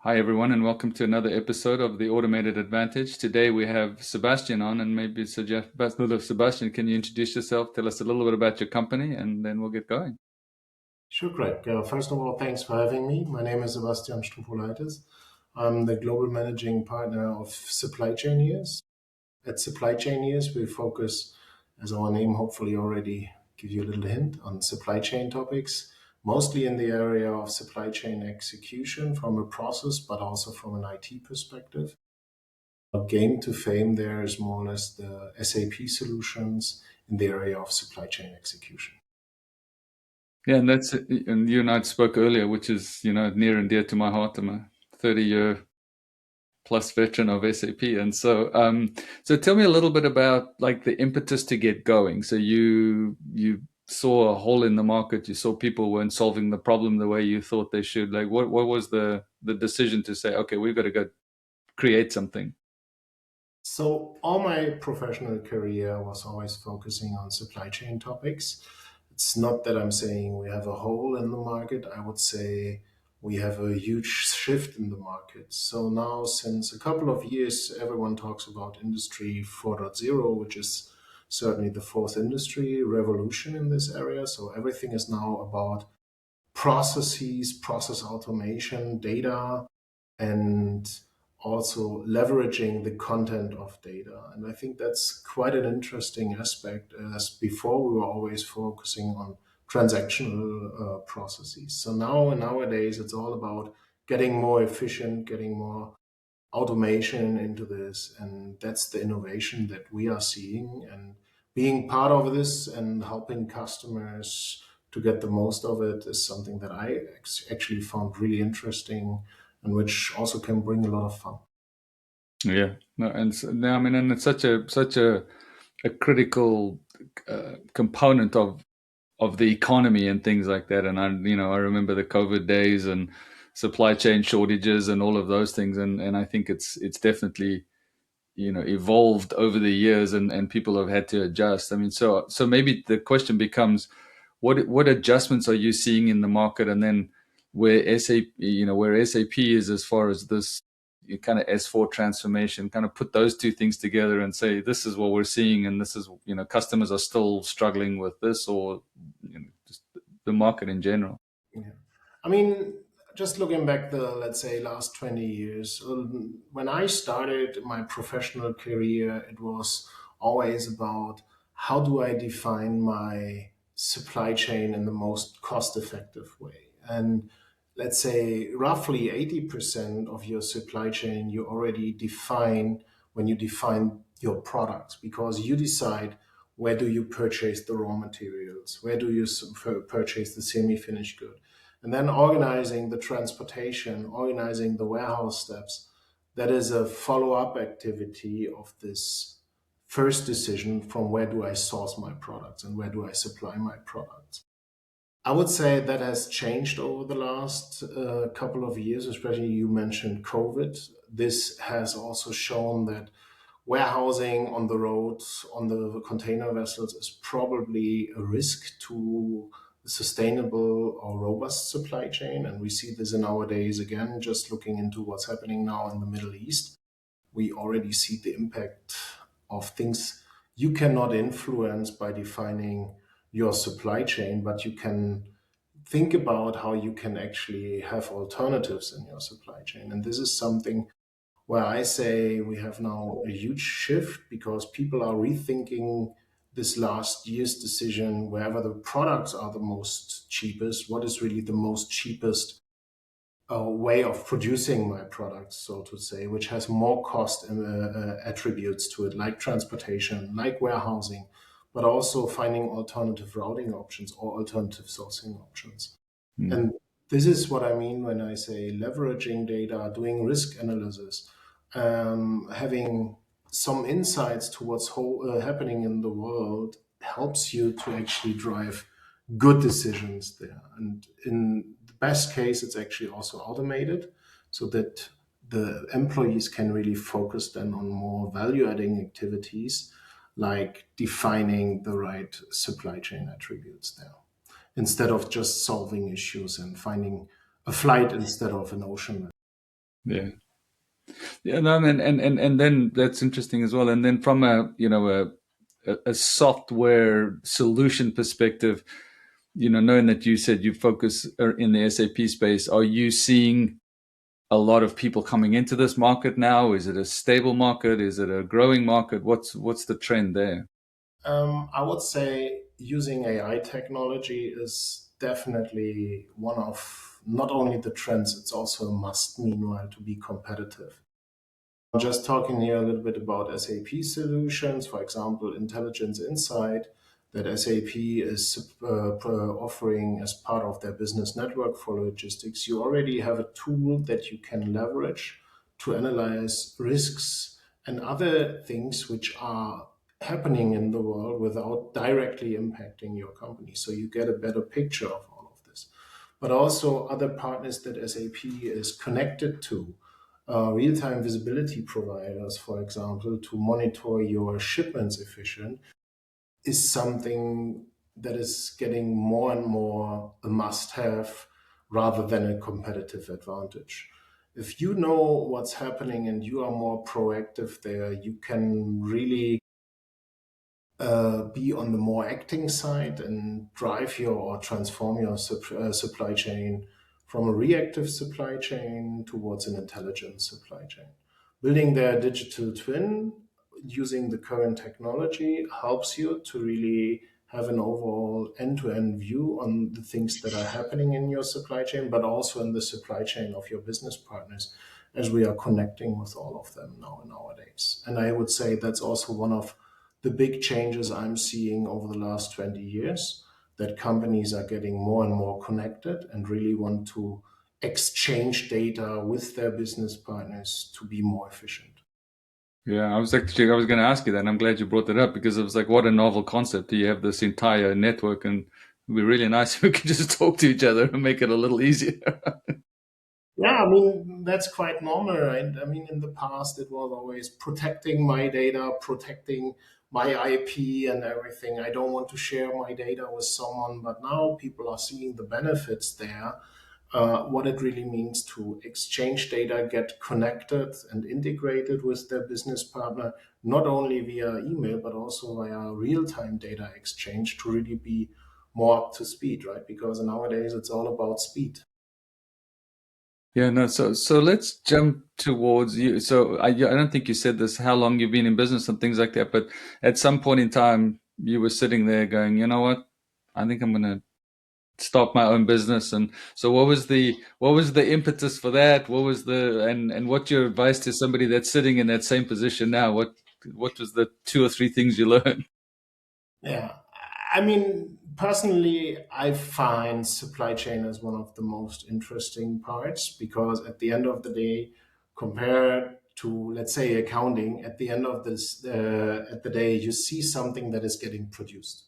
Hi, everyone, and welcome to another episode of the Automated Advantage. Today we have Sebastian on, and maybe suggest, Sebastian, can you introduce yourself? Tell us a little bit about your company, and then we'll get going. Sure, Greg. First of all, thanks for having me. My name is Sebastian Strupuletis. I'm the global managing partner of Supply Chain Years. At Supply Chain Years, we focus, as our name hopefully already give you a little hint, on supply chain topics, mostly in the area of supply chain execution from a process, but also from an IT perspective. Our game to fame there is more or less the SAP solutions in the area of supply chain execution. Yeah, and you and I spoke earlier, which is, near and dear to my heart. I'm a 30-year plus veteran of SAP, and so tell me a little bit about like the impetus to get going. So you saw a hole in the market, you saw people weren't solving the problem the way you thought they should. Like, what was the decision to say, okay, we've got to go create something? So all my professional career was always focusing on supply chain topics. It's not that I'm saying we have a hole in the market. I would say we have a huge shift in the market. So now, since a couple of years, everyone talks about Industry 4.0, which is certainly the fourth industry revolution in this area. So everything is now about processes, process automation, data, and also leveraging the content of data. And I think that's quite an interesting aspect, as before we were always focusing on transactional processes. So nowadays, it's all about getting more efficient, getting more automation into this. And that's the innovation that we are seeing. And being part of this and helping customers to get the most of it is something that I actually found really interesting and which also can bring a lot of fun. Yeah, no, and no, I mean, and it's such a critical component of the economy and things like that. And I remember the COVID days and supply chain shortages and all of those things. And I think it's definitely, evolved over the years, and people have had to adjust. I mean, so maybe the question becomes, what adjustments are you seeing in the market, and then where SAP is as far as this kind of S4 transformation, kind of put those two things together and say, this is what we're seeing, and this is, customers are still struggling with this, or just the market in general. Yeah. I mean, just looking back the, let's say, last 20 years, when I started my professional career, it was always about how do I define my supply chain in the most cost effective way. And let's say roughly 80% of your supply chain you already define when you define your products, because you decide where do you purchase the raw materials, where do you purchase the semi-finished good, and then organizing the transportation, organizing the warehouse steps. That is a follow-up activity of this first decision from where do I source my products and where do I supply my products. I would say that has changed over the last couple of years, especially you mentioned COVID. This has also shown that warehousing on the roads, on the container vessels, is probably a risk to the sustainable or robust supply chain. And we see this in our days again, just looking into what's happening now in the Middle East. We already see the impact of things you cannot influence by defining your supply chain, but you can think about how you can actually have alternatives in your supply chain. And this is something where I say we have now a huge shift because people are rethinking this last year's decision. Wherever the products are the most cheapest, what is really the most cheapest way of producing my products, so to say, which has more cost attributes to it, like transportation, like warehousing, but also finding alternative routing options or alternative sourcing options. Mm. And this is what I mean when I say leveraging data, doing risk analysis, having some insights to what's happening in the world helps you to actually drive good decisions there. And in the best case, it's actually also automated so that the employees can really focus then on more value adding activities like defining the right supply chain attributes there instead of just solving issues and finding a flight instead of an ocean. Yeah. Yeah, no, and then that's interesting as well. And then from a a software solution perspective, knowing that you said you focus in the SAP space, are you seeing a lot of people coming into this market now? Is it a stable market? Is it a growing market? What's the trend there? I would say using AI technology is definitely one of not only the trends, it's also a must meanwhile to be competitive. Just talking here a little bit about SAP solutions, for example, Intelligence Insight that SAP is offering as part of their business network for logistics. You already have a tool that you can leverage to analyze risks and other things which are happening in the world without directly impacting your company. So you get a better picture of all of this. But also other partners that SAP is connected to, real-time visibility providers, for example, to monitor your shipments efficient, is something that is getting more and more a must-have rather than a competitive advantage. If you know what's happening and you are more proactive there, you can really be on the more acting side and drive your or transform your supply chain from a reactive supply chain towards an intelligent supply chain. Building their digital twin using the current technology helps you to really have an overall end-to-end view on the things that are happening in your supply chain, but also in the supply chain of your business partners, as we are connecting with all of them now nowadays. And I would say that's also one of the big changes I'm seeing over the last 20 years, that companies are getting more and more connected and really want to exchange data with their business partners to be more efficient. Yeah, I was going to ask you that. And I'm glad you brought that up because it was like, what a novel concept. You have this entire network, and it'd be really nice if we could just talk to each other and make it a little easier. Yeah, I mean, that's quite normal, right? I mean, in the past, it was always protecting my data, protecting my IP and everything. I don't want to share my data with someone, but now people are seeing the benefits there, what it really means to exchange data, get connected and integrated with their business partner, not only via email, but also via real-time data exchange to really be more up to speed, right? Because nowadays it's all about speed. Yeah, no. So let's jump towards you. So I don't think you said this, how long you've been in business and things like that. But at some point in time, you were sitting there going, you know what? I think I'm going to start my own business. And so, what was the impetus for that? What was the and what's your advice to somebody that's sitting in that same position now? What was the two or three things you learned? Yeah. I mean, personally, I find supply chain as one of the most interesting parts because at the end of the day, compared to, let's say, accounting, at the end of this, at the day, you see something that is getting produced.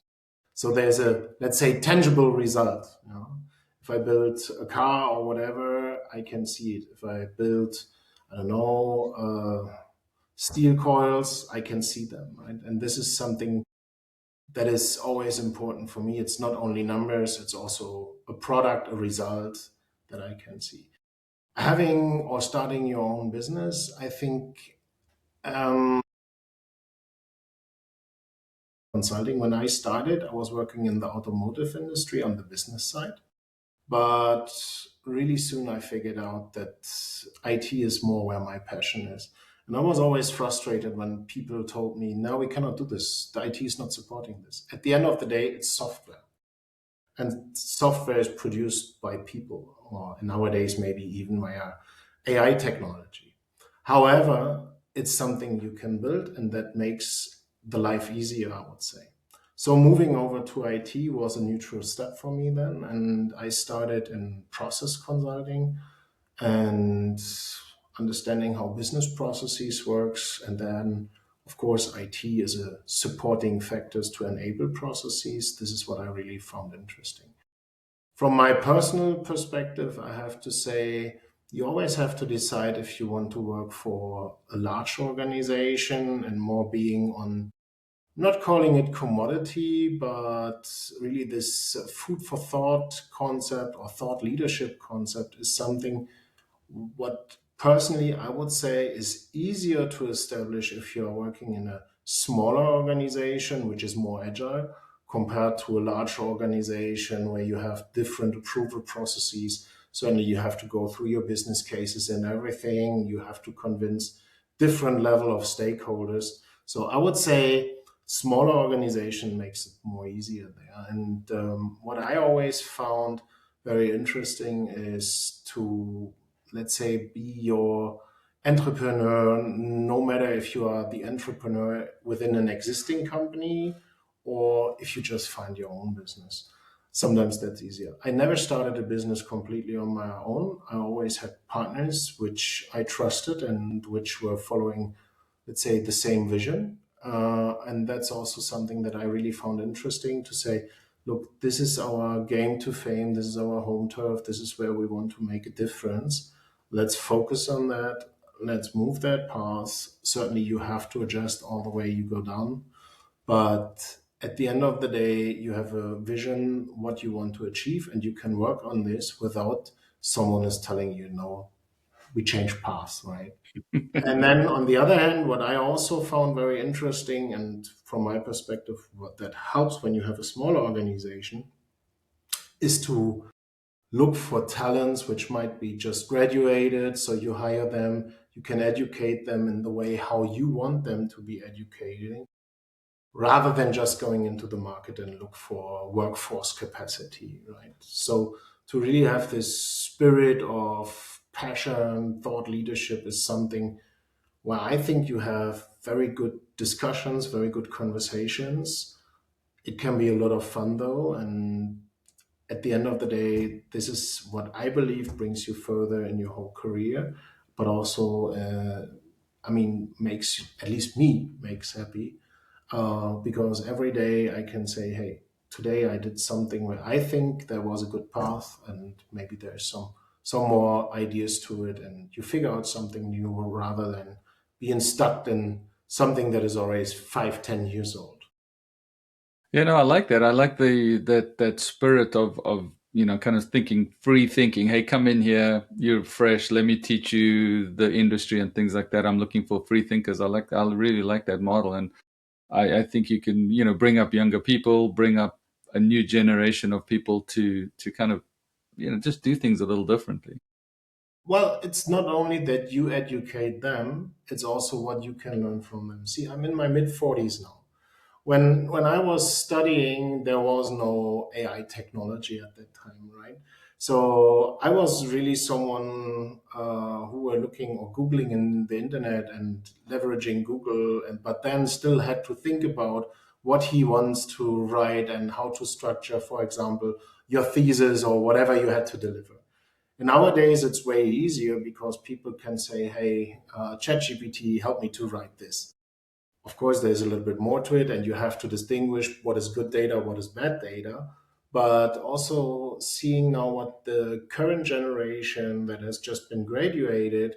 So there's a, let's say, tangible result. You know? If I build a car or whatever, I can see it. If I build, I don't know, steel coils, I can see them, right? And this is something that is always important for me. It's not only numbers, it's also a product, a result that I can see. Having or starting your own business, I think consulting, when I started, I was working in the automotive industry on the business side. But really soon I figured out that IT is more where my passion is. And I was always frustrated when people told me, no, we cannot do this. The IT is not supporting this. At the end of the day, it's software. And software is produced by people, or nowadays maybe even via AI technology. However, it's something you can build, and that makes the life easier, I would say. So moving over to IT was a natural step for me then, and I started in process consulting and understanding how business processes works, and then of course IT is a supporting factors to enable processes. This is what I really found interesting. From my personal perspective, I have to say you always have to decide if you want to work for a large organization and more being on, not calling it commodity, but really this food for thought concept or thought leadership concept is something what personally, I would say is easier to establish if you're working in a smaller organization, which is more agile, compared to a larger organization where you have different approval processes. Certainly, you have to go through your business cases and everything. You have to convince different level of stakeholders. So I would say smaller organization makes it more easier there. And what I always found very interesting is to, let's say, be your entrepreneur, no matter if you are the entrepreneur within an existing company or if you just find your own business. Sometimes that's easier. I never started a business completely on my own. I always had partners which I trusted and which were following, let's say, the same vision. And that's also something that I really found interesting to say, look, this is our game to fame. This is our home turf. This is where we want to make a difference. Let's focus on that. Let's move that path. Certainly, you have to adjust all the way you go down. But at the end of the day, you have a vision, what you want to achieve, and you can work on this without someone is telling you, no, we change paths, right? And then on the other hand, what I also found very interesting, and from my perspective, what that helps when you have a smaller organization, is to look for talents which might be just graduated. So you hire them, you can educate them in the way how you want them to be educated, rather than just going into the market and look for workforce capacity, right? So to really have this spirit of passion, thought leadership is something where I think you have very good discussions, very good conversations. It can be a lot of fun though. And at the end of the day, this is what I believe brings you further in your whole career, but also, I mean, makes at least me makes happy because every day I can say, hey, today I did something where I think there was a good path, and maybe there's some more ideas to it, and you figure out something new rather than being stuck in something that is already 5, 10 years old. Yeah, no, I like that. I like that spirit of kind of thinking, free thinking. Hey, come in here. You're fresh. Let me teach you the industry and things like that. I'm looking for free thinkers. I really like that model, and I think you can bring up younger people, bring up a new generation of people to kind of just do things a little differently. Well, it's not only that you educate them, it's also what you can learn from them. See, I'm in my mid 40s now. When I was studying, there was no AI technology at that time, right? So I was really someone who were looking or googling in the internet and leveraging Google, and but then still had to think about what he wants to write and how to structure, for example, your thesis or whatever you had to deliver. And nowadays, it's way easier because people can say, "Hey, ChatGPT, help me to write this." Of course, there's a little bit more to it, and you have to distinguish what is good data, what is bad data. But also seeing now what the current generation that has just been graduated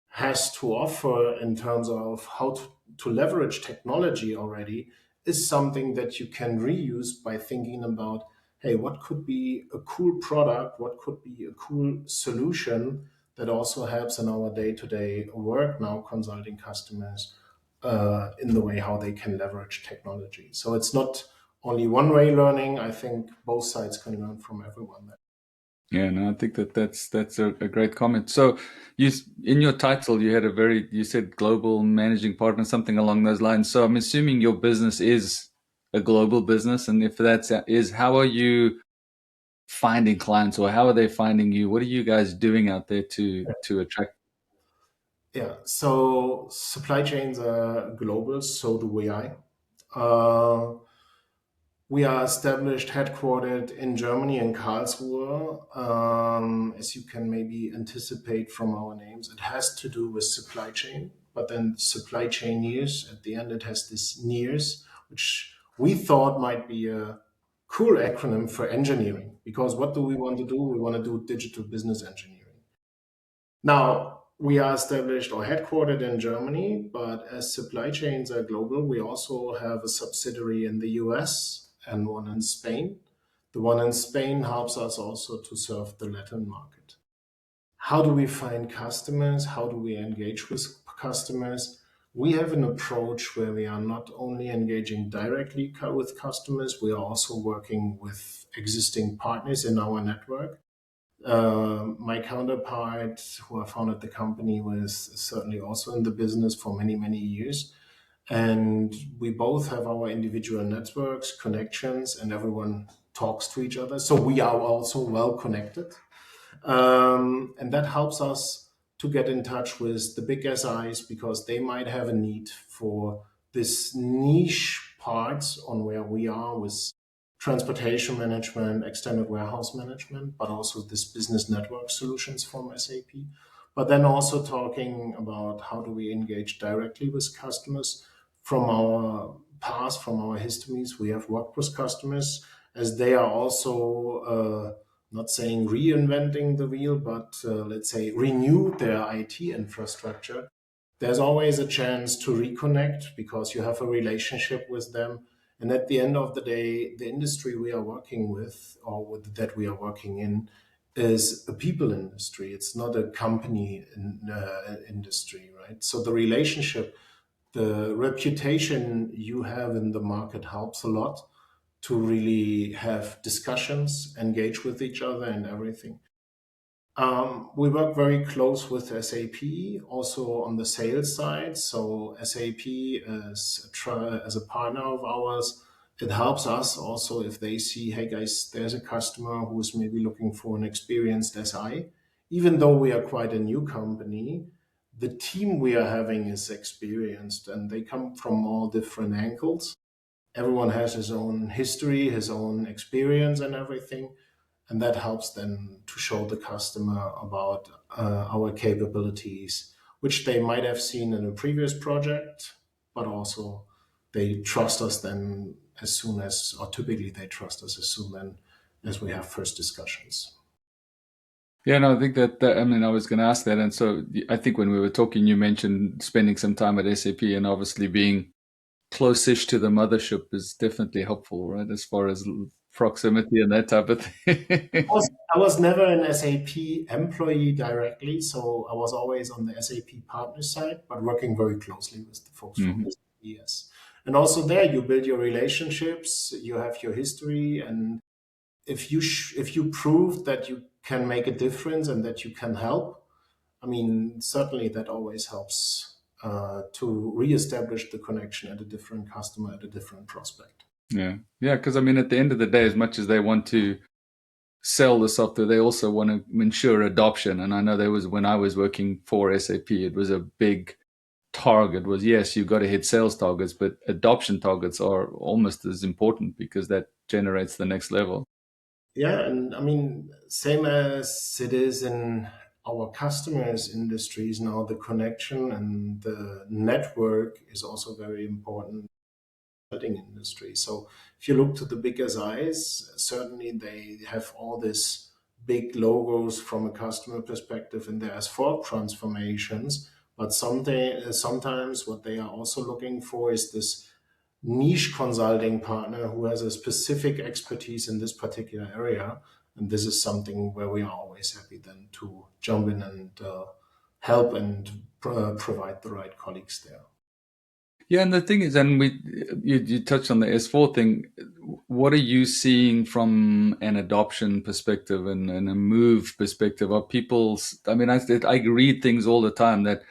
has to offer in terms of how to leverage technology already is something that you can reuse by thinking about, hey, what could be a cool product? What could be a cool solution that also helps in our day to day work now, consulting customers in the way how they can leverage technology. So it's not only one way learning. I think both sides can learn from everyone. Yeah, no, I think that's a great comment. So in your title you had you said global managing partner, something along those lines. So I'm assuming your business is a global business, and if that's is, how are you finding clients, or how are they finding you? What are you guys doing out there to attract? Yeah, so supply chains are global, so do we. Uh, we are established, headquartered in Germany, in Karlsruhe. As you can maybe anticipate from our names, it has to do with supply chain, but then supply chain years. At the end, it has this NEARS, which we thought might be a cool acronym for engineering, because what do we want to do? We want to do digital business engineering. Now, we are established or headquartered in Germany, but as supply chains are global, we also have a subsidiary in the US and one in Spain. The one in Spain helps us also to serve the Latin market. how do we find customers? How do we engage with customers? We have an approach where we are not only engaging directly with customers, we are also working with existing partners in our network. My counterpart, who I founded the company with, is certainly also in the business for many, many years. And we both have our individual networks, connections, and everyone talks to each other. So we are also well connected. And that helps us to get in touch with the big SIs because they might have a need for this niche parts on where we are with transportation management, extended warehouse management, but also this business network solutions from SAP. But then also talking about how do we engage directly with customers from our past, from our histories. We have worked with customers as they are also not saying reinventing the wheel, but let's say renew their IT infrastructure. There's always a chance to reconnect because you have a relationship with them. And at the end of the day, the industry we are working with that we are working in is a people industry. It's not a company industry, right? So the relationship, the reputation you have in the market helps a lot to really have discussions, engage with each other, and everything. We work very close with SAP, also on the sales side. So SAP as a partner of ours, it helps us also if they see, hey guys, there's a customer who is maybe looking for an experienced SI. Even though we are quite a new company, the team we are having is experienced, and they come from all different angles. Everyone has his own history, his own experience, and everything. And that helps then to show the customer about our capabilities, which they might have seen in a previous project, but also they trust us then as soon as, or typically they trust us as soon then as we have first discussions. Yeah, no, I think I mean, I was going to ask that. And so I think when we were talking, you mentioned spending some time at SAP, and obviously being close-ish to the mothership is definitely helpful, right? As far as proximity and that type of thing. I was never an SAP employee directly, so I was always on the SAP partner side, but working very closely with the folks from Mhm. SAP. Yes. And also there, you build your relationships, you have your history, and if you prove that you can make a difference and that you can help, I mean, certainly that always helps to reestablish the connection at a different customer, at a different prospect. Yeah. Yeah. Because I mean, at the end of the day, as much as they want to sell the software, they also want to ensure adoption. And I know there was, when I was working for SAP, it was a big target was, yes, you've got to hit sales targets, but adoption targets are almost as important because that generates the next level. Yeah, and I mean, same as it is in our customers' industries now, the connection and the network is also very important in the industry. So if you look to the big SIs, certainly they have all this big logos from a customer perspective in their S4 transformations. But sometimes what they are also looking for is this niche consulting partner who has a specific expertise in this particular area. And this is something where we are always happy then to jump in and help and provide the right colleagues there. Yeah, and the thing is, and you touched on the S4 thing. What are you seeing from an adoption perspective and a move perspective? Are people's? I mean, I read things all the time that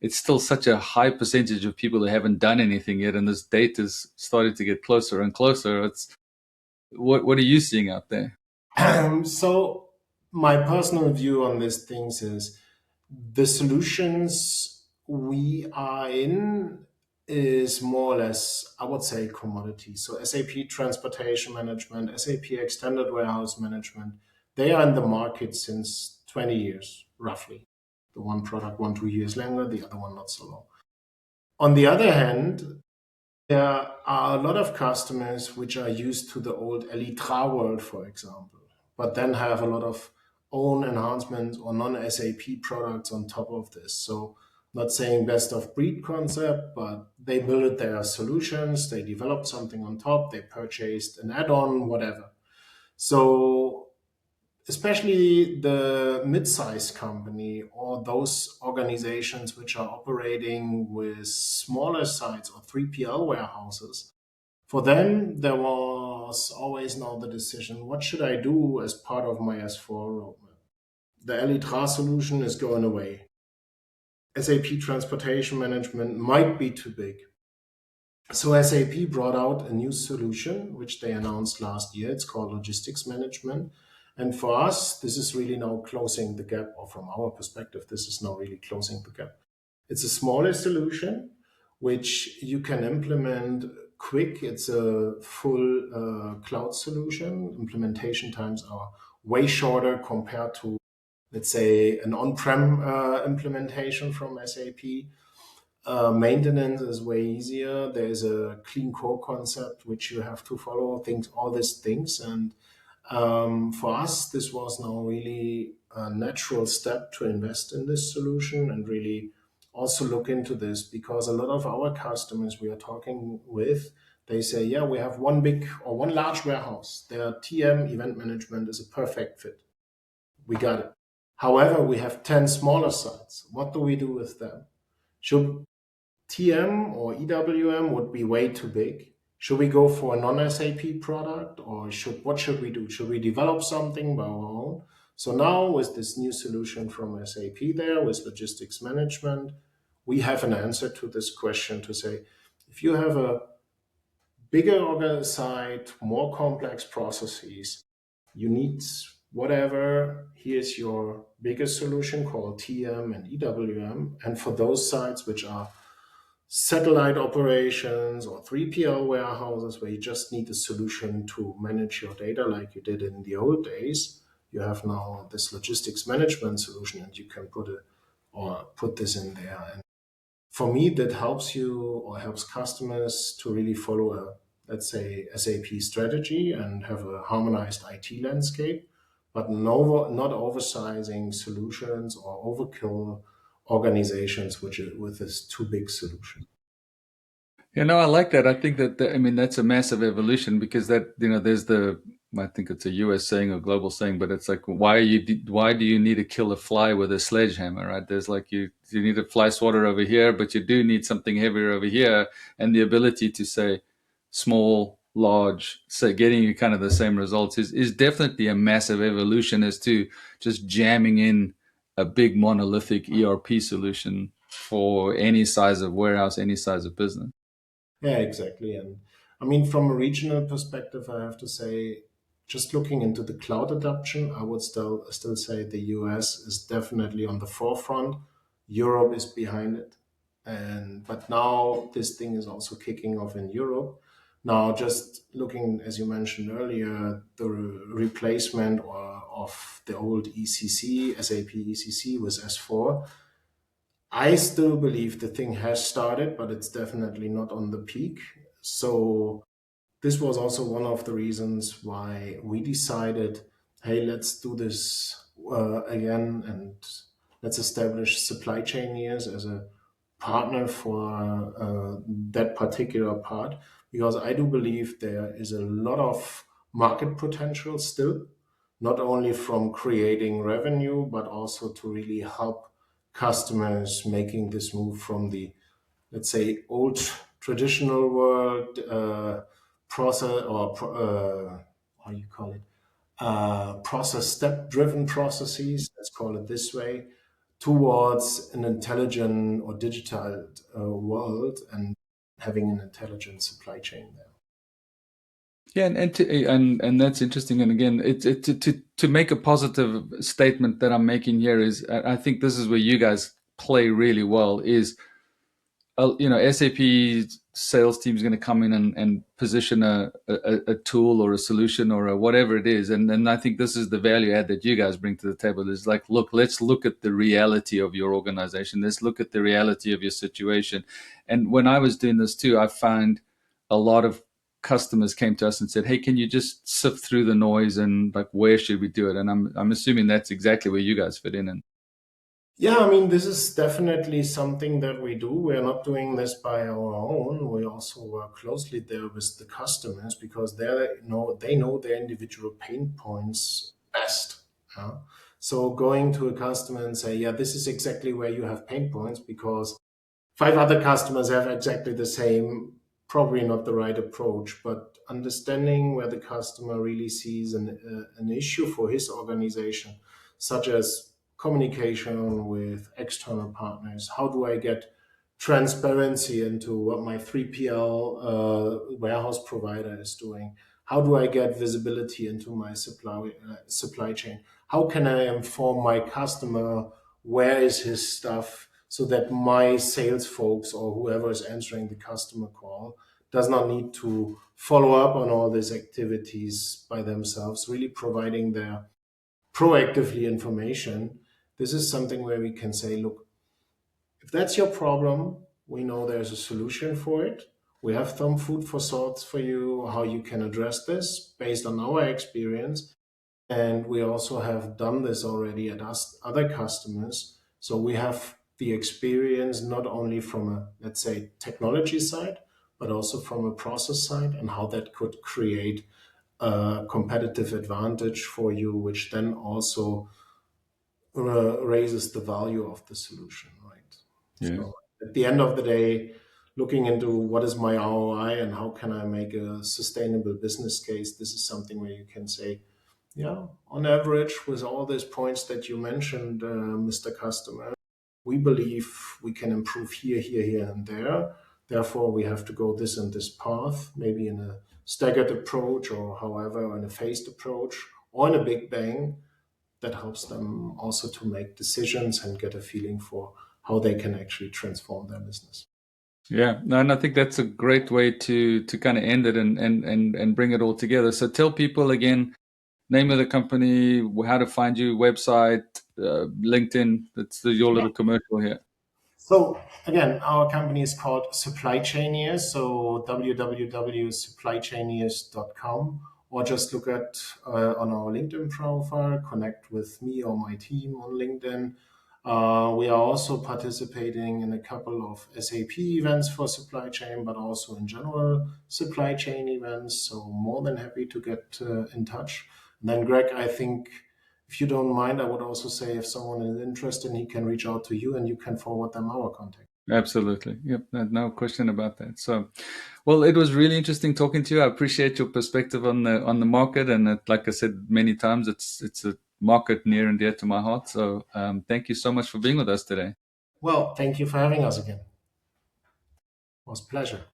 it's still such a high percentage of people that haven't done anything yet, and this date is starting to get closer and closer. It's what are you seeing out there? So my personal view on these things is the solutions we are in is more or less, I would say, commodity. So SAP Transportation Management, SAP Extended Warehouse Management, they are in the market since 20 years, roughly. The one product, 2 years longer, the other one not so long. On the other hand, there are a lot of customers which are used to the old Elytra world, for example, but then have a lot of own enhancements or non-SAP products on top of this. So not saying best of breed concept, but they built their solutions, they developed something on top, they purchased an add-on, whatever. So especially the mid-sized company or those organizations which are operating with smaller sites or 3PL warehouses. For them, there was always now the decision, what should I do as part of my S4 roadmap? The Elytra solution is going away. SAP Transportation Management might be too big. So SAP brought out a new solution, which they announced last year. It's called Logistics Management. And for us, this is really now closing the gap, or from our perspective, this is now really closing the gap. It's a smaller solution, which you can implement quick. It's a full cloud solution. Implementation times are way shorter compared to, let's say, an on-prem implementation from SAP. Maintenance is way easier. There's a clean core concept which you have to follow. Things, all these things, and for us, this was now really a natural step to invest in this solution and really also look into this, because a lot of our customers we are talking with, they say, yeah, we have one big or one large warehouse. Their TM event management is a perfect fit. We got it. However, we have 10 smaller sites. What do we do with them? Should TM or EWM would be way too big. Should we go for a non-SAP product, or what should we do? Should we develop something by our own? So now with this new solution from SAP there, with logistics management, we have an answer to this question to say, if you have a bigger site, more complex processes, you need whatever, here's your biggest solution called TM and EWM. And for those sites which are satellite operations or 3PL warehouses where you just need a solution to manage your data like you did in the old days, you have now this logistics management solution, and you can put this in there. And for me, that helps you or helps customers to really follow a, let's say, SAP strategy and have a harmonized IT landscape, but not oversizing solutions or overkill organizations with this too big solution. You know, I like that. I think I mean, that's a massive evolution because that, there's I think it's a US saying or global saying, but it's like, why do you need to kill a fly with a sledgehammer, right? There's like, you need a fly swatter over here, but you do need something heavier over here. And the ability to say small, large, so getting you kind of the same results is definitely a massive evolution as to just jamming in a big monolithic ERP solution for any size of warehouse, any size of business. Yeah, exactly. And I mean, from a regional perspective, I have to say, just looking into the cloud adoption, I would still say the US is definitely on the forefront. Europe is behind it. And but now this thing is also kicking off in Europe. Now, just looking, as you mentioned earlier, the replacement of the old ECC, SAP ECC with S4. I still believe the thing has started, but it's definitely not on the peak. So this was also one of the reasons why we decided, hey, let's do this again, and let's establish supply chain years as a partner for that particular part, because I do believe there is a lot of market potential still, not only from creating revenue, but also to really help customers making this move from the, let's say, old traditional world process or how do you call it? Process step driven processes, let's call it this way, towards an intelligent or digital world and having an intelligent supply chain there. Yeah, and that's interesting. And again, to make a positive statement that I'm making here is, I think this is where you guys play really well. Is SAP sales team is going to come in and position a tool or a solution or a whatever it is, and I think this is the value add that you guys bring to the table. Is like, look, let's look at the reality of your organization. Let's look at the reality of your situation. And when I was doing this too, I found a lot of customers came to us and said, "Hey, can you just sift through the noise and like where should we do it?" And I'm assuming that's exactly where you guys fit in. And Yeah, I mean, this is definitely something that we do. We're not doing this by our own. We also work closely there with the customers because they know their individual pain points best. Yeah. So going to a customer and say, yeah, this is exactly where you have pain points because five other customers have exactly the same, probably not the right approach. But understanding where the customer really sees an issue for his organization, such as communication with external partners. How do I get transparency into what my 3PL warehouse provider is doing? How do I get visibility into my supply chain? How can I inform my customer where is his stuff so that my sales folks or whoever is answering the customer call does not need to follow up on all these activities by themselves, really providing their proactively information. This is something where we can say, look, if that's your problem, we know there's a solution for it. We have some food for thoughts for you, how you can address this based on our experience. And we also have done this already at us, other customers. So we have the experience not only from a, let's say, technology side, but also from a process side and how that could create a competitive advantage for you, which then also raises the value of the solution, right? Yeah. So at the end of the day, looking into what is my ROI and how can I make a sustainable business case, this is something where you can say, yeah, on average, with all these points that you mentioned, Mr. Customer, we believe we can improve here, here, here, and there. Therefore, we have to go this and this path, maybe in a staggered approach or however, in a phased approach or in a big bang that helps them also to make decisions and get a feeling for how they can actually transform their business. Yeah, no, and I think that's a great way to kind of end it and bring it all together. So tell people again, name of the company, how to find you, website, LinkedIn. That's your little commercial here. So again, our company is called Supply Chainiers. So www.supplychainiers.com, or just look at on our LinkedIn profile, connect with me or my team on LinkedIn. We are also participating in a couple of SAP events for supply chain, but also in general supply chain events. So more than happy to get in touch. And then, Greg, I think if you don't mind, I would also say if someone is interested, he can reach out to you and you can forward them our contact. Absolutely. Yep. No question about that. So, well, it was really interesting talking to you. I appreciate your perspective on the market, and like I said many times, it's a market near and dear to my heart. So, thank you so much for being with us today. Well, thank you for having us again. It was a pleasure.